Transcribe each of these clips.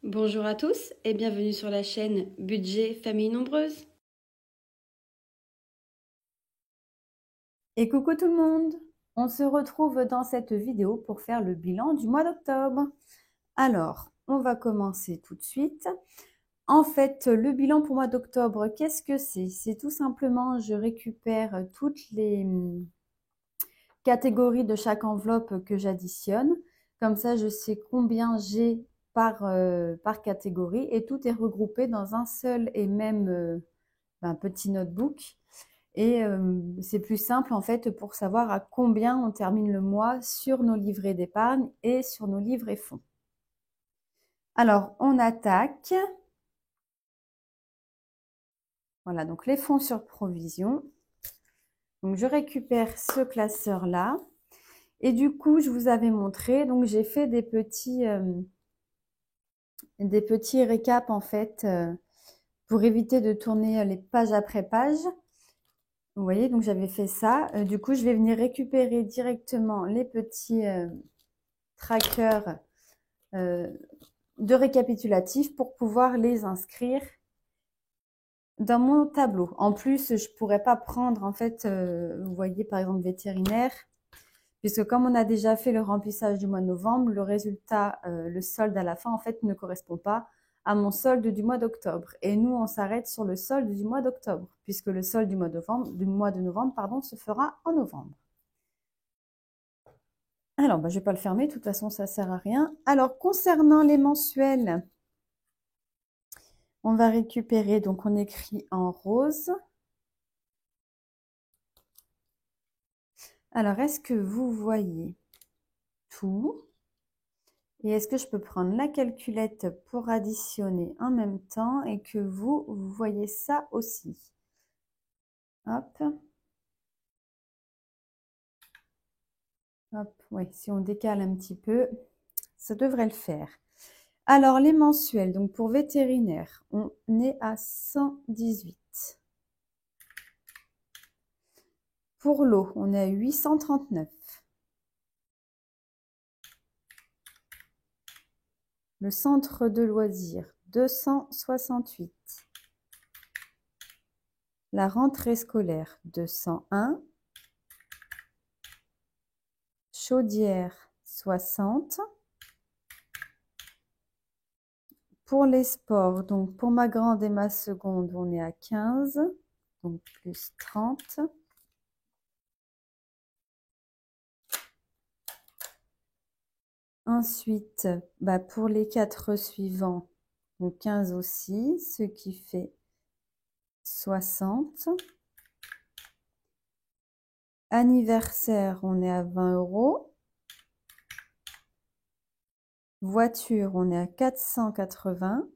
Bonjour à tous et bienvenue sur la chaîne Budget Famille Nombreuse. Et coucou tout le monde! On se retrouve dans cette vidéo pour faire le bilan du mois d'octobre. Alors, on va commencer tout de suite. En fait, le bilan pour le mois d'octobre, qu'est-ce que c'est? C'est tout simplement, je récupère toutes les catégories de chaque enveloppe que j'additionne. Comme ça, je sais combien j'ai par catégorie et tout est regroupé dans un seul et même petit notebook. Et c'est plus simple en fait pour savoir à combien on termine le mois sur nos livrets d'épargne et sur nos livrets fonds. Alors, on attaque. Voilà, donc les fonds sur provision. Donc, je récupère ce classeur-là. Et du coup, je vous avais montré, donc j'ai fait des petits récaps en fait pour éviter de tourner les pages après page. Vous voyez, donc j'avais fait ça. Du coup, je vais venir récupérer directement les petits trackers de récapitulatif pour pouvoir les inscrire dans mon tableau. En plus, je pourrais pas prendre, en fait, vous voyez, par exemple, vétérinaire, puisque comme on a déjà fait le remplissage du mois de novembre, le résultat, le solde à la fin, en fait, ne correspond pas à mon solde du mois d'octobre. Et nous, on s'arrête sur le solde du mois d'octobre, puisque le solde du mois de novembre, pardon, se fera en novembre. Alors, je ne vais pas le fermer, de toute façon, ça ne sert à rien. Alors, concernant les mensuels, on va récupérer, donc on écrit en rose. Alors, est-ce que vous voyez tout? Et est-ce que je peux prendre la calculette pour additionner en même temps et que vous voyez ça aussi? Hop. Hop, oui, si on décale un petit peu, ça devrait le faire. Alors, les mensuels, donc pour vétérinaire, on est à 118. Pour l'eau, on est à 839. Le centre de loisirs, 268. La rentrée scolaire, 201. Chaudière, 60. Pour les sports, donc pour ma grande et ma seconde, on est à 15, donc plus 30. Ensuite, pour les 4 suivants, donc 15 aussi, ce qui fait 60. Anniversaire, on est à 20 €. Voiture, on est à 480.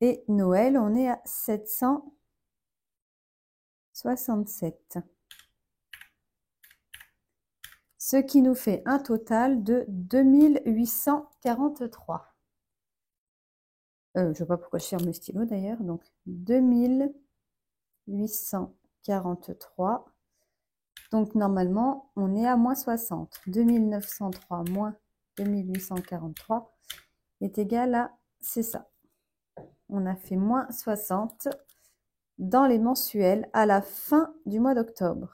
Et Noël, on est à 767. Ce qui nous fait un total de 2843. Je ne sais pas pourquoi je ferme le stylo d'ailleurs. Donc 2843. Donc normalement, on est à moins 60. 2903 moins 2843 est égal à, c'est ça. On a fait moins 60 dans les mensuels à la fin du mois d'octobre.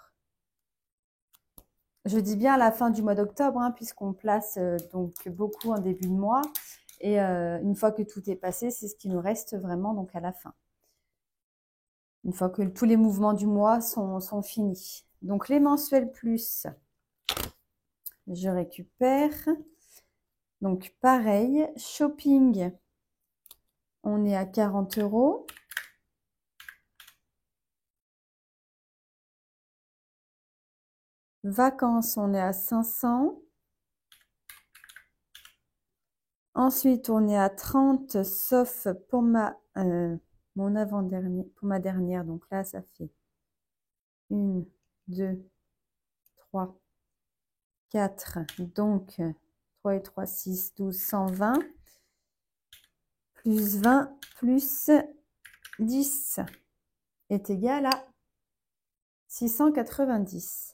Je dis bien à la fin du mois d'octobre, hein, puisqu'on place donc beaucoup en début de mois. Et une fois que tout est passé, c'est ce qui nous reste vraiment donc à la fin. Une fois que tous les mouvements du mois sont finis. Donc les mensuels plus, je récupère. Donc pareil, shopping, on est à 40 €. Vacances, on est à 500. Ensuite, on est à 30, sauf pour mon avant-dernier, pour ma dernière. Donc là, ça fait 1, 2, 3, 4. Donc, 3 et 3, 6, 12, 120. Plus 20, plus 10 est égal à 690.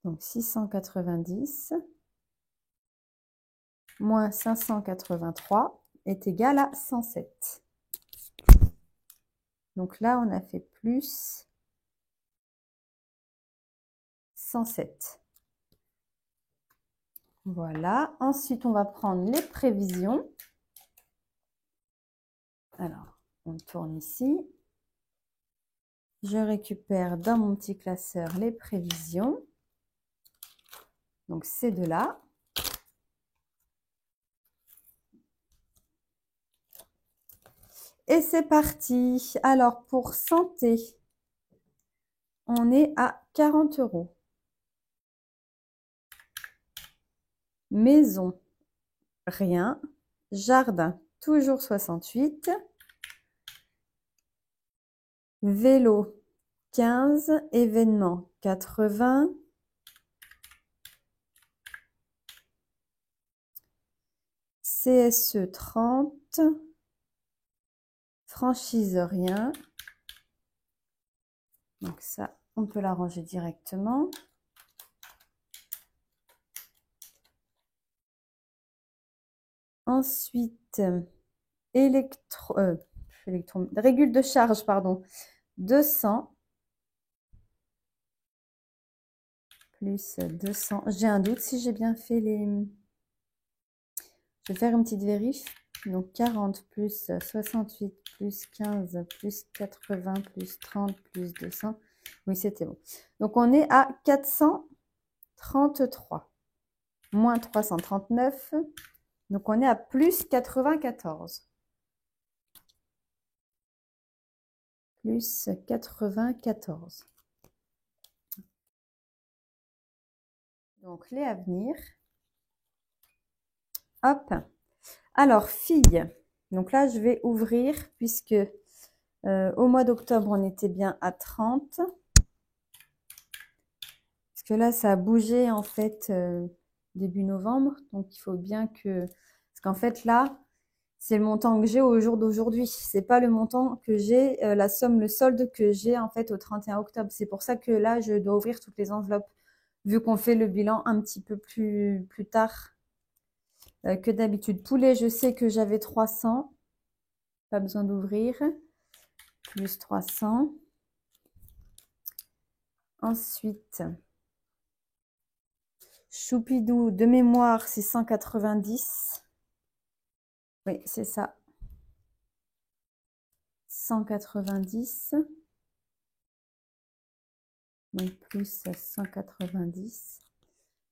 Donc 690 moins 583 est égal à 107. Donc là, on a fait plus 107. Voilà. Ensuite, on va prendre les prévisions. Alors, on tourne ici. Je récupère dans mon petit classeur les prévisions. Donc, ces deux-là. Et c'est parti. Alors, pour santé, on est à 40 €. Maison, rien. Jardin, toujours 68. Vélo, 15. Événement, 80. CSE, 30. Franchise, rien. Donc ça, on peut la ranger directement. Ensuite, régule de charge, pardon, 200 plus 200. J'ai un doute si j'ai bien fait les... Je vais faire une petite vérif. Donc 40 plus 68 plus 15 plus 80 plus 30 plus 200. Oui, c'était bon. Donc on est à 433 moins 339. Donc on est à plus 94. Plus 94. Donc les à venir. Hop. Alors, filles. Donc là, je vais ouvrir puisque au mois d'octobre, on était bien à 30. Parce que là, ça a bougé en fait début novembre. Donc, il faut bien que... Parce qu'en fait, là, c'est le montant que j'ai au jour d'aujourd'hui. C'est pas le montant que j'ai, la somme, le solde que j'ai en fait au 31 octobre. C'est pour ça que là, je dois ouvrir toutes les enveloppes. Vu qu'on fait le bilan un petit peu plus tard que d'habitude. Poulet, je sais que j'avais 300. Pas besoin d'ouvrir. Plus 300. Ensuite, Choupidou, de mémoire, c'est 190. Oui, c'est ça. 190. Donc, plus 190.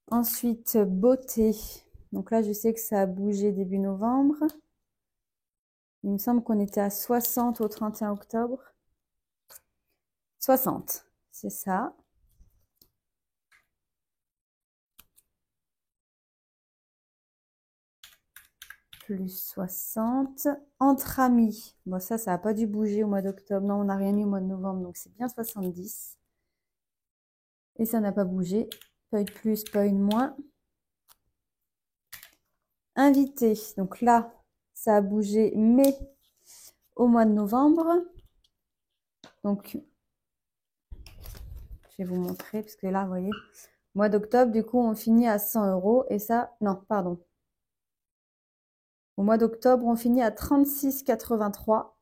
Ensuite, beauté. Donc là, je sais que ça a bougé début novembre. Il me semble qu'on était à 60 au 31 octobre. 60, c'est ça. Plus 60. Entre amis. Bon, ça n'a pas dû bouger au mois d'octobre. Non, on n'a rien eu au mois de novembre, donc c'est bien 70. Et ça n'a pas bougé. Pas eu de plus, pas eu de moins. Invité. Donc là, ça a bougé, mais au mois de novembre. Donc, je vais vous montrer, parce que là, vous voyez, mois d'octobre, du coup, on finit à 100 €. Et ça, non, pardon. Au mois d'octobre, on finit à 36,83.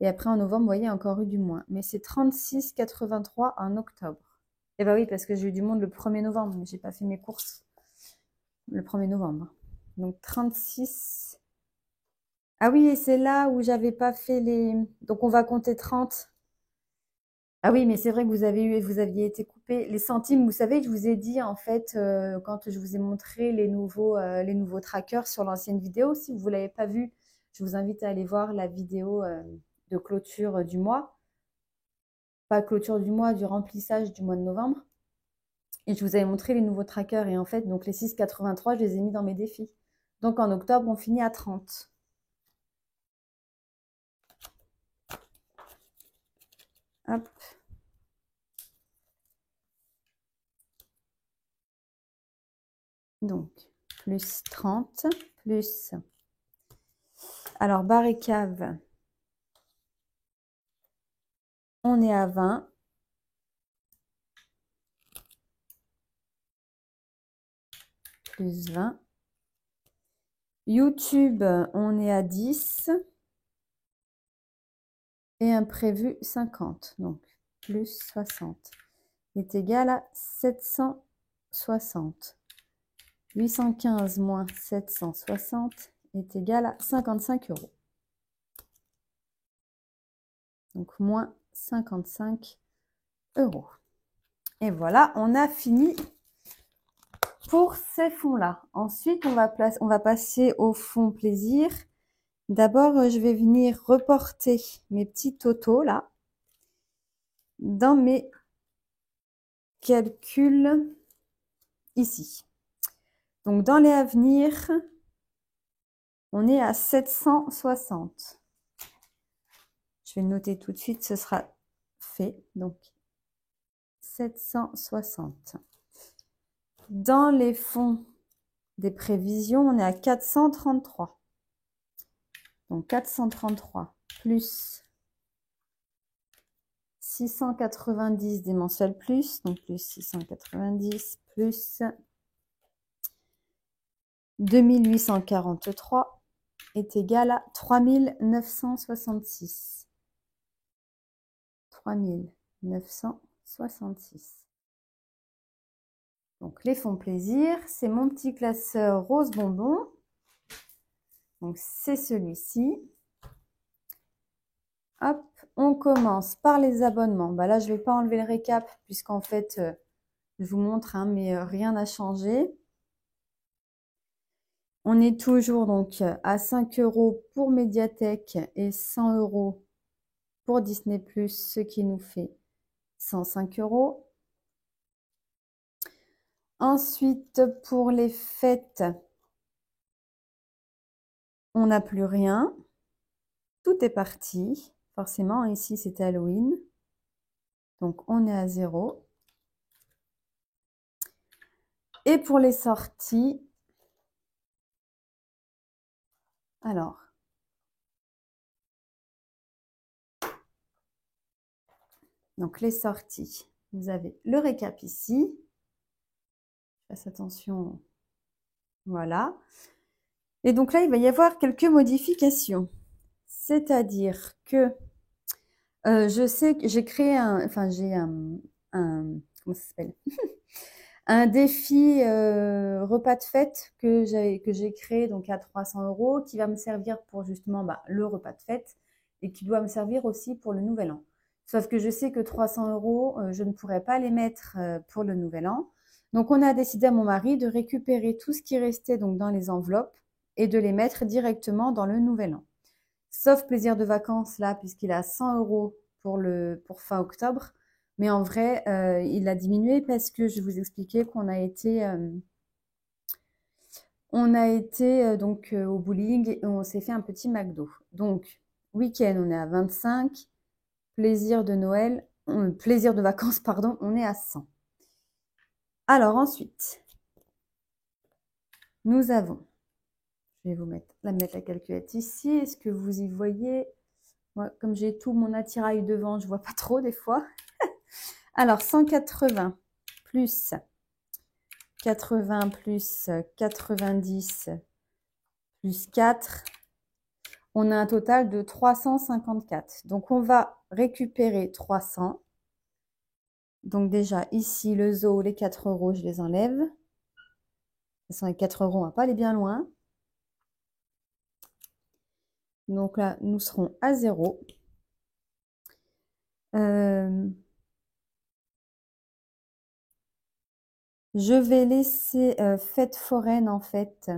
Et après, en novembre, vous voyez, encore eu du moins. Mais c'est 36,83 en octobre. Et bah oui, parce que j'ai eu du monde le 1er novembre, mais j'ai pas fait mes courses le 1er novembre. Donc 36. Ah oui, et c'est là où j'avais pas fait les... Donc on va compter 30. Ah oui, mais c'est vrai que vous aviez été coupé. Les centimes, vous savez, je vous ai dit en fait, quand je vous ai montré les nouveaux trackers sur l'ancienne vidéo, si vous ne l'avez pas vu, je vous invite à aller voir la vidéo de clôture du mois. Pas clôture du mois, du remplissage du mois de novembre. Et je vous avais montré les nouveaux trackers. Et en fait, donc les 6,83, je les ai mis dans mes défis. Donc en octobre, on finit à 30. Hop. Donc, plus 30, plus... Alors, bar et cave, on est à 20. plus 20. YouTube, on est à 10. Et un prévu 50, donc plus 60, est égal à 760. 815 moins 760 est égal à 55 euros. Donc moins 55 euros. Et voilà, on a fini pour ces fonds-là. Ensuite, on va passer au fonds plaisir. D'abord, je vais venir reporter mes petits totaux là dans mes calculs ici. Donc, dans les à venir, on est à 760. Je vais le noter tout de suite, ce sera fait. Donc, 760. Dans les fonds des prévisions, on est à 433. Donc, 433 plus 690 des mensuels plus, donc plus 690 plus 2843 est égal à 3966. 3966. Donc, les fonds plaisir, c'est mon petit classeur rose bonbon. Donc, c'est celui-ci. Hop, on commence par les abonnements. Bah là, je ne vais pas enlever le récap puisqu'en fait, je vous montre, hein, mais rien n'a changé. On est toujours donc à 5 euros pour Mediatek et 100 euros pour Disney+, ce qui nous fait 105 euros. Ensuite, pour les fêtes, on n'a plus rien. Tout est parti. Forcément, ici, c'est Halloween. Donc, on est à 0. Et pour les sorties, alors, donc les sorties, vous avez le récap ici. Fasse attention, voilà. Et donc là, il va y avoir quelques modifications. C'est-à-dire que je sais que j'ai créé j'ai comment ça s'appelle? Un défi repas de fête que j'ai créé donc à 300 euros qui va me servir pour justement le repas de fête et qui doit me servir aussi pour le nouvel an. Sauf que je sais que 300 euros, je ne pourrais pas les mettre pour le nouvel an. Donc on a décidé à mon mari de récupérer tout ce qui restait donc dans les enveloppes et de les mettre directement dans le nouvel an. Sauf plaisir de vacances là, puisqu'il a 100 euros pour fin octobre. Mais en vrai, il a diminué parce que je vous expliquais qu'on a été, donc au bowling et on s'est fait un petit McDo. Donc, week-end, on est à 25. Plaisir de Noël, plaisir de vacances, pardon, on est à 100. Alors ensuite, nous avons, je vais vous mettre la calculette ici. Est-ce que vous y voyez? Moi, comme j'ai tout mon attirail devant, je ne vois pas trop des fois. Alors, 180 plus 80 plus 90 plus 4, on a un total de 354. Donc, on va récupérer 300. Donc, déjà, ici, le zoo, les 4 euros, je les enlève. De toute façon, les 4 euros, on ne va pas aller bien loin. Donc là, nous serons à 0. Je vais laisser fête foraine en fait.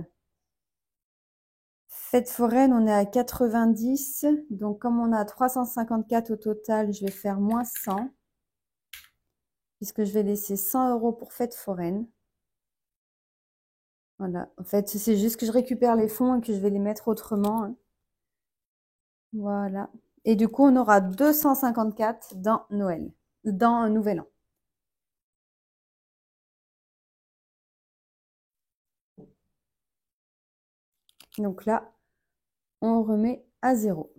Fête foraine, on est à 90. Donc comme on a 354 au total, je vais faire moins 100. Puisque je vais laisser 100 euros pour fête foraine. Voilà. En fait, c'est juste que je récupère les fonds et que je vais les mettre autrement, hein. Voilà. Et du coup, on aura 254 dans Noël. Dans un nouvel an. Donc là, on remet à 0.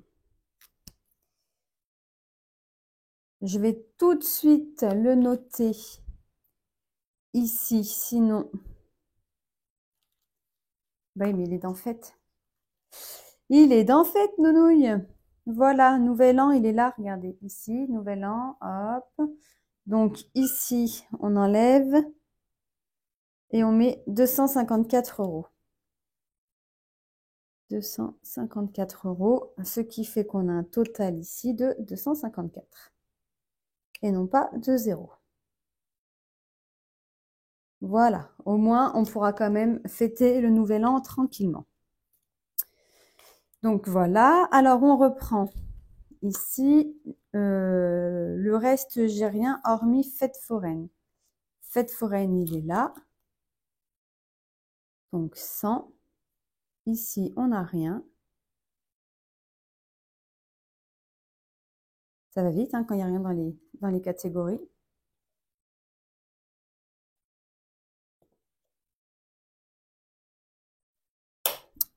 Je vais tout de suite le noter ici, sinon Oui, mais il est dans fête. Il est dans fête, nounouille. Voilà, nouvel an, il est là. Regardez, ici, nouvel an, hop. Donc ici, on enlève et on met 254 €. 254 €, ce qui fait qu'on a un total ici de 254 et non pas de 0. Voilà, au moins on pourra quand même fêter le nouvel an tranquillement. Donc voilà, alors on reprend ici le reste, j'ai rien hormis fête foraine. Fête foraine, il est là. Donc 100. Ici, on n'a rien. Ça va vite hein, quand il n'y a rien dans les catégories.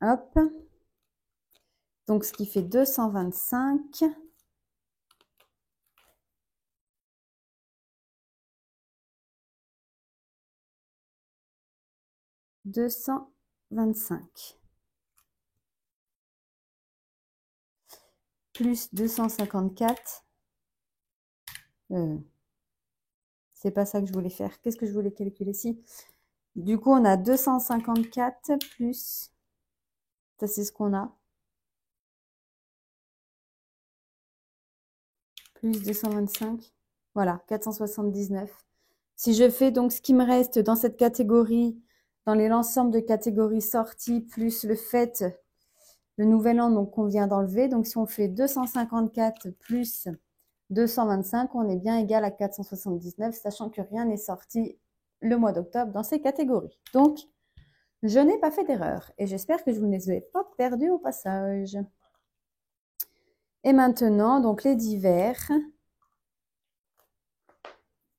Hop. Donc, ce qui fait 225. « 225 plus 254. C'est pas ça que je voulais faire. Qu'est-ce que je voulais calculer ici? Du coup, on a 254 plus... Ça, c'est ce qu'on a. Plus 225. Voilà, 479. Si je fais donc ce qui me reste dans cette catégorie, dans l'ensemble de catégories sorties, plus le fait, le nouvel an donc qu'on vient d'enlever. Donc, si on fait 254 plus 225, on est bien égal à 479, sachant que rien n'est sorti le mois d'octobre dans ces catégories. Donc, je n'ai pas fait d'erreur et j'espère que je ne les ai pas perdus au passage. Et maintenant, donc les divers.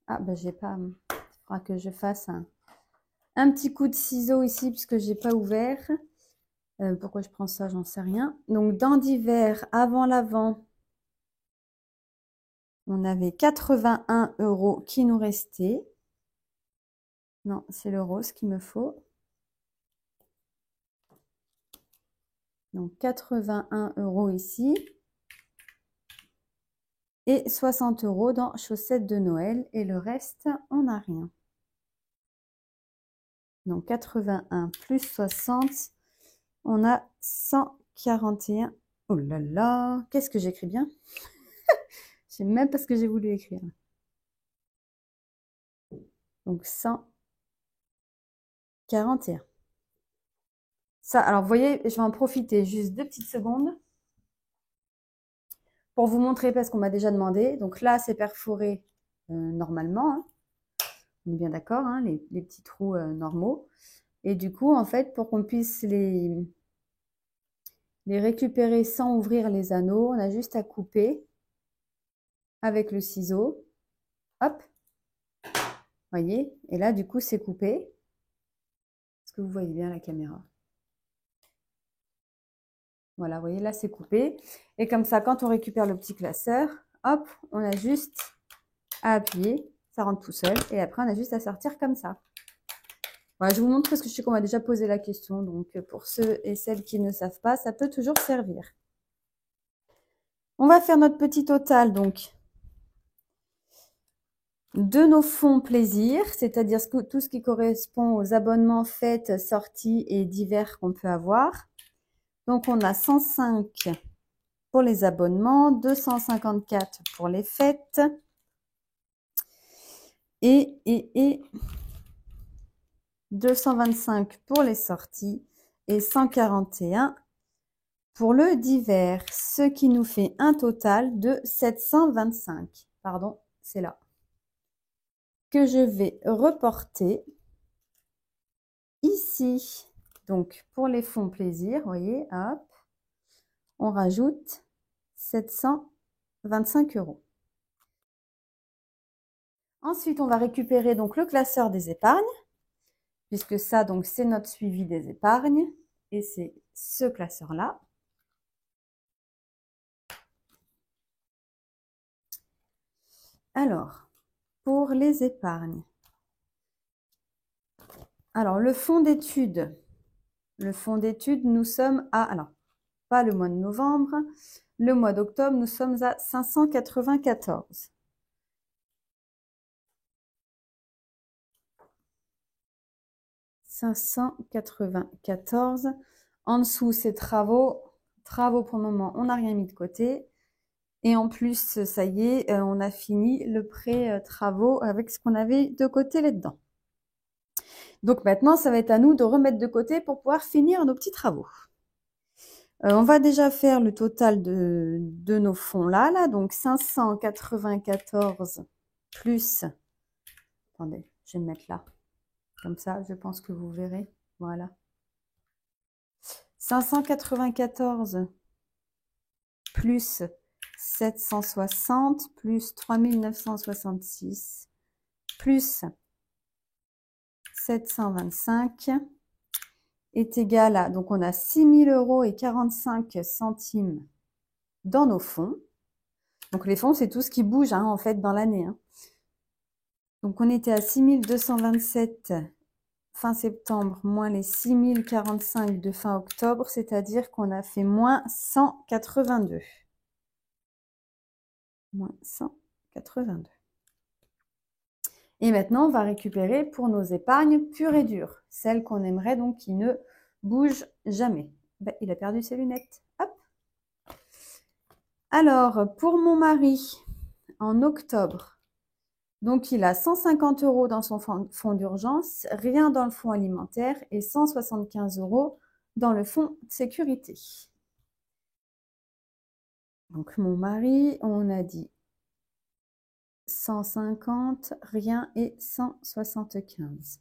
Ah, ben j'ai pas... Il faudra que je fasse un petit coup de ciseau ici puisque j'ai pas ouvert. Pourquoi je prends ça, j'en sais rien. Donc, dans divers, avant l'avant, on avait 81 € qui nous restaient. Non, c'est le rose qu'il me faut. Donc, 81 € ici. Et 60 € dans chaussettes de Noël. Et le reste, on n'a rien. Donc, 81 plus 60, on a 141. Oh là là, qu'est-ce que j'écris bien? Je sais même pas ce que j'ai voulu écrire. Donc, 141. Ça, alors, vous voyez, je vais en profiter juste 2 petites secondes pour vous montrer, parce qu'on m'a déjà demandé. Donc là, c'est perforé normalement. Hein. On est bien d'accord, hein, les petits trous normaux. Et du coup, en fait, pour qu'on puisse les récupérer sans ouvrir les anneaux, on a juste à couper avec le ciseau. Hop, voyez, et là, du coup, c'est coupé. Est-ce que vous voyez bien la caméra? Voilà, vous voyez, là, c'est coupé. Et comme ça, quand on récupère le petit classeur, hop, on a juste à appuyer, ça rentre tout seul. Et après, on a juste à sortir comme ça. Voilà, je vous montre parce que je sais qu'on m'a déjà posé la question. Donc, pour ceux et celles qui ne savent pas, ça peut toujours servir. On va faire notre petit total, donc, de nos fonds plaisir, c'est-à-dire tout ce qui correspond aux abonnements, fêtes, sorties et divers qu'on peut avoir. Donc, on a 105 pour les abonnements, 254 pour les fêtes et 225 pour les sorties et 141 pour le divers, ce qui nous fait un total de 725. Pardon, c'est là. Que je vais reporter ici. Donc, pour les fonds plaisir, vous voyez, hop, on rajoute 725 €. Ensuite, on va récupérer donc le classeur des épargnes, puisque ça, donc, c'est notre suivi des épargnes, et c'est ce classeur-là. Alors, pour les épargnes. Alors, le fonds d'études, Le fonds d'études, nous sommes à, alors, pas le mois de novembre, le mois d'octobre, nous sommes à 594. En dessous, c'est travaux. Travaux pour le moment, on n'a rien mis de côté. Et en plus, ça y est, on a fini le prêt travaux avec ce qu'on avait de côté là-dedans. Donc maintenant, ça va être à nous de remettre de côté pour pouvoir finir nos petits travaux. On va déjà faire le total de nos fonds là. Donc 594 plus... Attendez, je vais me mettre là. Comme ça, je pense que vous verrez. Voilà. 594 plus 760 plus 3966 plus 725 est égal à, donc on a 6 000 € et 45 centimes dans nos fonds. Donc les fonds, c'est tout ce qui bouge hein, en fait dans l'année. Hein. Donc on était à 6 227 fin septembre, moins les 6 045 de fin octobre, c'est-à-dire qu'on a fait moins 182. Moins 182. Et maintenant, on va récupérer pour nos épargnes pures et dures, celles qu'on aimerait donc qui ne bougent jamais. Ben, il a perdu ses lunettes. Hop. Alors, pour mon mari, en octobre, donc il a 150 € dans son fonds d'urgence, rien dans le fonds alimentaire et 175 € dans le fonds de sécurité. Donc mon mari, on a dit 150, rien et 175.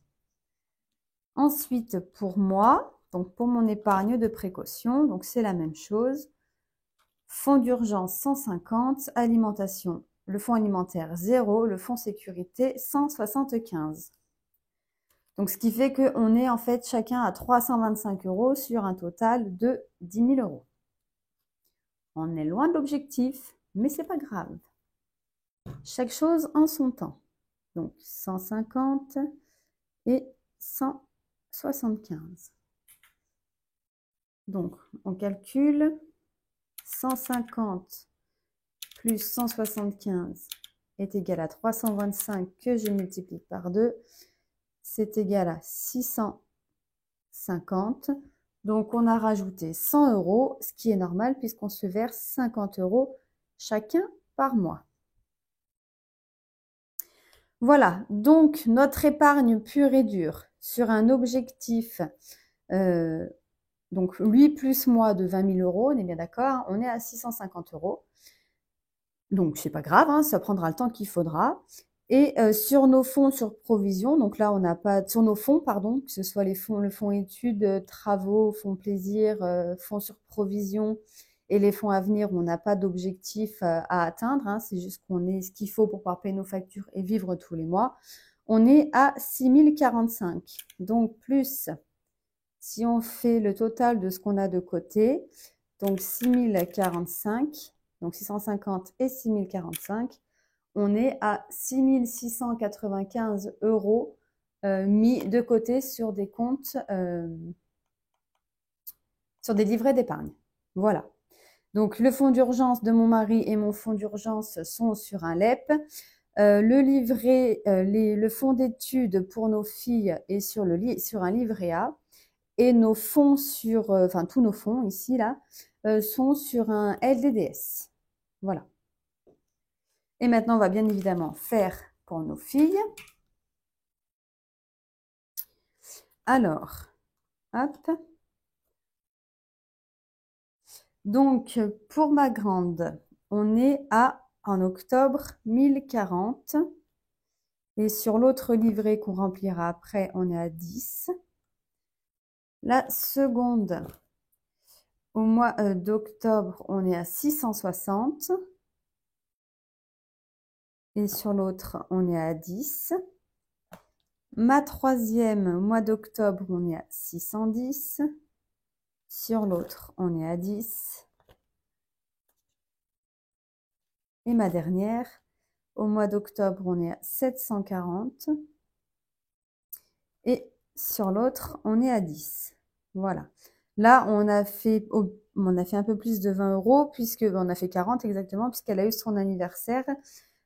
Ensuite, pour moi, donc pour mon épargne de précaution, donc c'est la même chose. Fonds d'urgence 150, alimentation, le fonds alimentaire 0, le fonds sécurité 175. Donc ce qui fait qu'on est en fait chacun à 325 € sur un total de 10 000 €. On est loin de l'objectif, mais c'est pas grave. Chaque chose en son temps. Donc 150 et 175. Donc on calcule 150 plus 175 est égal à 325 que je multiplie par 2. C'est égal à 650. Donc on a rajouté 100 €, ce qui est normal puisqu'on se verse 50 € chacun par mois. Voilà, donc notre épargne pure et dure sur un objectif, donc lui plus moi de 20 000 €, on est bien d'accord, on est à 650 €. Donc c'est pas grave, hein, ça prendra le temps qu'il faudra. Et sur nos fonds sur provision, donc là on n'a pas, sur nos fonds, pardon, que ce soit les fonds, le fonds études, travaux, fonds plaisir, fonds sur provision et les fonds à venir, on n'a pas d'objectif à atteindre, hein, c'est juste qu'on ait ce qu'il faut pour pouvoir payer nos factures et vivre tous les mois. On est à 6 045. Donc plus, si on fait le total de ce qu'on a de côté, donc 6 045, donc 650 et 6 045, on est à 6 695 € mis de côté sur des comptes, sur des livrets d'épargne. Voilà. Donc, le fonds d'urgence de mon mari et mon fonds d'urgence sont sur un LEP. Le livret, le fonds d'études pour nos filles est sur un livret A. Et nos fonds sur, enfin tous nos fonds ici, là, sont sur un LDDS. Voilà. Et maintenant, on va bien évidemment faire pour nos filles. Alors, hop. Donc, pour ma grande, on est à, en octobre, 1040. Et sur l'autre livret qu'on remplira après, on est à 10. La seconde, au mois d'octobre, on est à 660. Et sur l'autre, on est à 10. Ma troisième, mois d'octobre, on est à 610. Sur l'autre, on est à 10. Et ma dernière, au mois d'octobre, on est à 740. Et sur l'autre, on est à 10. Voilà. Là, on a fait un peu plus de 20 €, puisque on a fait 40 exactement, puisqu'elle a eu son anniversaire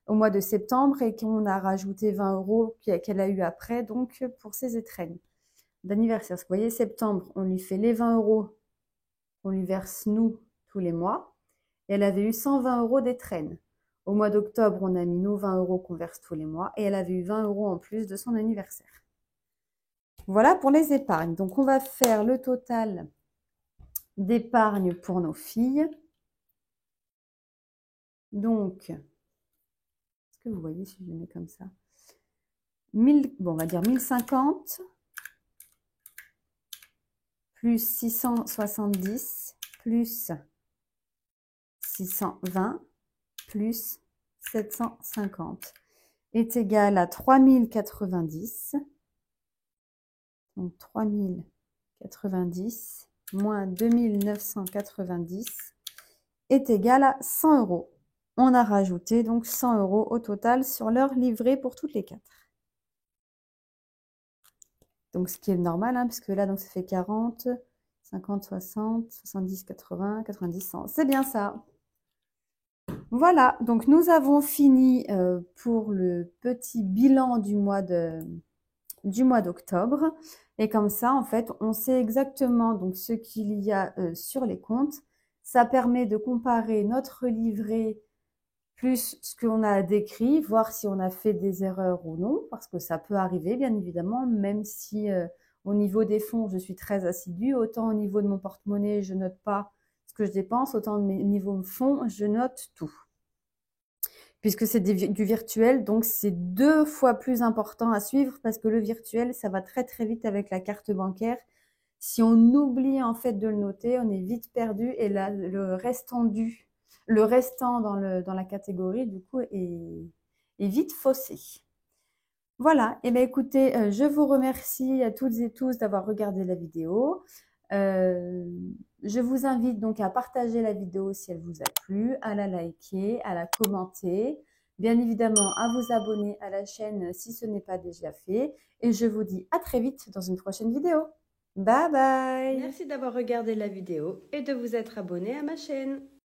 au mois de septembre et qu'on a rajouté 20 € qu'elle a eu après, donc pour ses étrennes d'anniversaire. Vous voyez, septembre, on lui fait les 20 € qu'on lui verse nous tous les mois. Et elle avait eu 120 € d'étrennes. Au mois d'octobre, on a mis nos 20 € qu'on verse tous les mois et elle avait eu 20 € en plus de son anniversaire. Voilà pour les épargnes. Donc, on va faire le total d'épargne pour nos filles. Donc, est-ce que vous voyez si je mets comme ça? Bon, on va dire 1050 plus 670 plus 620 plus 750 est égal à 3090. Donc 3090 moins 2990 est égal à 100 €. On a rajouté donc 100 € au total sur leur livret pour toutes les 4. Donc ce qui est normal, hein, puisque là donc ça fait 40, 50, 60, 70, 80, 90, 100. C'est bien ça. Voilà, donc nous avons fini pour le petit bilan du mois d'octobre. Et comme ça, en fait, on sait exactement donc ce qu'il y a sur les comptes. Ça permet de comparer notre livret plus ce qu'on a décrit, voir si on a fait des erreurs ou non, parce que ça peut arriver, bien évidemment, même si au niveau des fonds, je suis très assidue, autant au niveau de mon porte-monnaie, je note pas ce que je dépense, autant au niveau fonds, je note tout. Puisque c'est du virtuel, donc c'est 2 fois plus important à suivre parce que le virtuel, ça va très très vite avec la carte bancaire. Si on oublie en fait de le noter, on est vite perdu et là, le restant dans la catégorie, du coup, est vite faussé. Voilà, et bien écoutez, je vous remercie à toutes et tous d'avoir regardé la vidéo. Je vous invite donc à partager la vidéo si elle vous a plu, à la liker, à la commenter, bien évidemment à vous abonner à la chaîne si ce n'est pas déjà fait. Et je vous dis à très vite dans une prochaine vidéo. Bye bye! Merci d'avoir regardé la vidéo et de vous être abonné à ma chaîne.